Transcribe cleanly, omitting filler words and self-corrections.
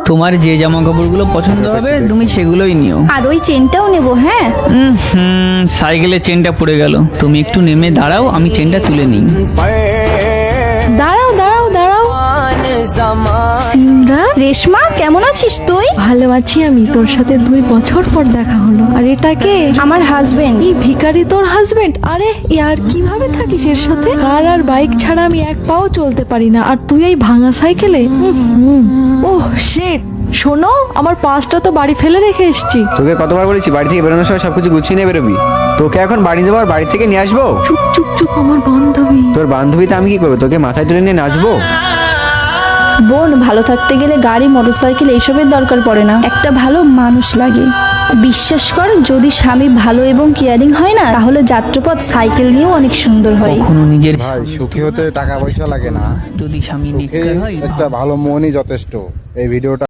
তোমার যে জামা কাপড়গুলো পছন্দ হবে তুমি সেগুলোই নিও। আর ওই চেনটাও নেবো। হ্যাঁ, সাইকেলের চেনটা পড়ে গেল, তুমি একটু নেমে দাঁড়াও, আমি চেনটা তুলে নিই। দাঁড়াও দাঁড়াও দাঁড়াও। সিমরা, রেশমা, কেমন আছিস তুই? ভালো আছি আমি। তোর সাথে 2 বছর পর দেখা হলো। আর এটা কে? আমার হাজবেন্ড। এই ভিখারি তোর হাজবেন্ড? আরে ইয়ার, কিভাবে থাকিস এর সাথে? কার আর বাইক ছাড়া আমি এক পাও চলতে পারি না, আর তুই এই ভাঙা সাইকেলে? Oh shit. শোনো, আমার পাসটা তো বাড়ি ফেলে রেখে এসেছি। তোকে কতবার বলেছি বাড়ি থেকে বেরোনোর সময় সবকিছু গুছিয়ে নিয়ে বেরোবি। তোকে এখন বাড়ি দেবো আর বাড়ি থেকে নিয়ে আসবো? চুপ চুপ চুপ, আমার বান্ধবী। তোর বান্ধবীতে আমি কি করবো? তোকে মাথায় তুলে নিয়ে নাচবো? বোন, ভালো থাকতে গেলে গাড়ি, মোটরসাইকেল এইসবের দরকার পড়ে না, একটা ভালো মানুষ লাগে। বিশ্বাস কর, যদি স্বামী ভালো এবং কেয়ারিং হয় না, তাহলে যাত্রাপথ সাইকেল নিয়েও অনেক সুন্দর হয়। কখনো নিজের ভাই, সুখী হতে টাকা পয়সা লাগে না, যদি স্বামী সুখে নির্ভর হয় একটা ভালো মনই যথেষ্ট। এই ভিডিওটা